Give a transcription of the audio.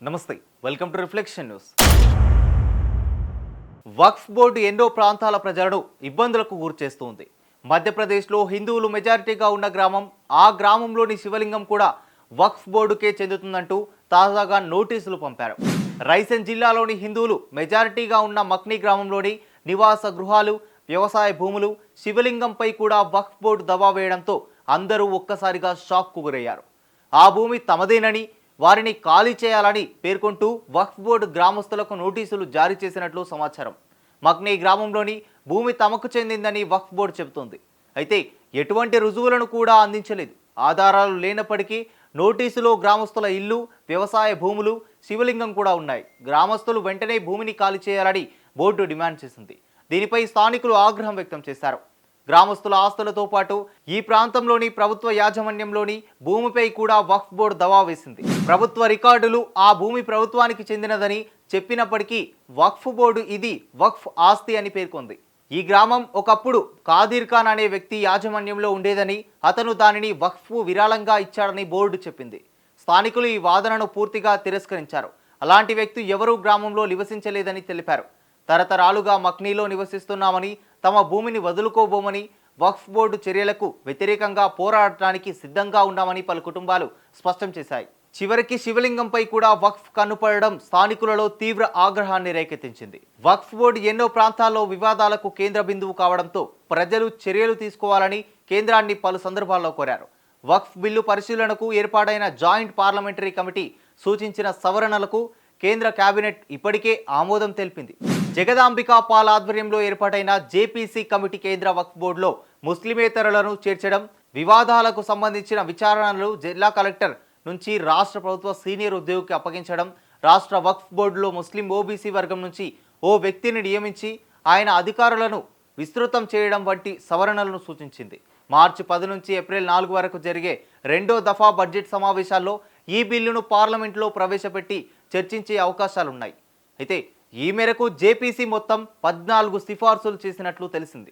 నమస్తే, welcome to reflection news. Waqf board ఎన్నో ప్రాంతాల ప్రజలను ఇబ్బందులకు గురిచేస్తుంది. మధ్యప్రదేశ్లో హిందువులు మెజారిటీగా ఉన్న గ్రామం, ఆ గ్రామంలోని శివలింగం కూడా వక్ఫ్ బోర్డుకే చెందుతుందంటూ తాజాగా నోటీసులు పంపారు. రైసేన్ జిల్లాలోని హిందువులు మెజారిటీగా ఉన్న మక్నీ గ్రామంలోని నివాస గృహాలు, వ్యవసాయ భూములు, శివలింగంపై కూడా వక్ఫ్ బోర్డు దబా వేయడంతో అందరూ ఒక్కసారిగా షాక్కు గురయ్యారు. ఆ భూమి తమదేనని, వారిని ఖాళీ చేయాలని పేర్కొంటూ వక్ఫ్ బోర్డు గ్రామస్తులకు నోటీసులు జారీ చేసినట్లు సమాచారం. మక్నీ గ్రామంలోని భూమి తమకు చెందిందని వక్ఫ్ బోర్డు చెబుతోంది. అయితే ఎటువంటి రుజువులను కూడా అందించలేదు. ఆధారాలు లేనప్పటికీ నోటీసులో గ్రామస్తుల ఇల్లు, వ్యవసాయ భూములు, శివలింగం కూడా ఉన్నాయి. గ్రామస్తులు వెంటనే భూమిని ఖాళీ చేయాలని బోర్డు డిమాండ్ చేసింది. దీనిపై స్థానికులు ఆగ్రహం వ్యక్తం చేశారు. గ్రామస్తుల ఆస్తులతో పాటు ఈ ప్రాంతంలోని ప్రభుత్వ యాజమాన్యంలోని భూమిపై కూడా వక్ఫ్ బోర్డు దవా వేసింది. ప్రభుత్వ రికార్డులు ఆ భూమి ప్రభుత్వానికి చెందినదని చెప్పినప్పటికీ వక్ఫ్ బోర్డు ఇది వక్ఫ్ ఆస్తి అని పేర్కొంది. ఈ గ్రామం ఒకప్పుడు కాదిర్ ఖాన్ అనే వ్యక్తి యాజమాన్యంలో ఉండేదని, అతను దానిని వక్ఫ్ విరాళంగా ఇచ్చాడని బోర్డు చెప్పింది. స్థానికులు ఈ వాదనను పూర్తిగా తిరస్కరించారు. అలాంటి వ్యక్తి ఎవరూ గ్రామంలో నివసించలేదని తెలిపారు. తరతరాలుగా మక్నీలో నివసిస్తున్నామని, తమ భూమిని వదులుకోబోమని, వక్ఫ్ బోర్డు చర్యలకు వ్యతిరేకంగా పోరాడటానికి సిద్ధంగా ఉన్నామని పలు కుటుంబాలు స్పష్టం చేశాయి. చివరికి శివలింగంపై కూడా వక్ఫ్ కన్నుపడడం స్థానికులలో తీవ్ర ఆగ్రహాన్ని రేకెత్తించింది. వక్ఫ్ బోర్డు ఎన్నో ప్రాంతాల్లో వివాదాలకు కేంద్ర బిందువు కావడంతో ప్రజలు చర్యలు తీసుకోవాలని కేంద్రాన్ని పలు సందర్భాల్లో కోరారు. వక్ఫ్ బిల్లు పరిశీలనకు ఏర్పాటైన జాయింట్ పార్లమెంటరీ కమిటీ సూచించిన సవరణలకు కేంద్ర కేబినెట్ ఇప్పటికే ఆమోదం తెలిపింది. జగదాంబికా పాల్ ఆధ్వర్యంలో ఏర్పాటైన జేపీసీ కమిటీ కేంద్ర వక్ఫ్ బోర్డులో ముస్లిమేతరులను చేర్చడం, వివాదాలకు సంబంధించిన విచారణలు జిల్లా కలెక్టర్ నుంచి రాష్ట్ర ప్రభుత్వ సీనియర్ ఉద్యోగికి అప్పగించడం, రాష్ట్ర వక్ఫ్ బోర్డులో ముస్లిం ఓబీసీ వర్గం నుంచి ఓ వ్యక్తిని నియమించి ఆయన అధికారులను విస్తృతం చేయడం వంటి సవరణలను సూచించింది. మార్చి 10 నుంచి ఏప్రిల్ 4 వరకు జరిగే రెండో దఫా బడ్జెట్ సమావేశాల్లో ఈ బిల్లును పార్లమెంట్లో ప్రవేశపెట్టి చర్చించే అవకాశాలున్నాయి. అయితే ఈ మేరకు జేపీసీ మొత్తం 14 సిఫార్సులు చేసినట్లు తెలిసింది.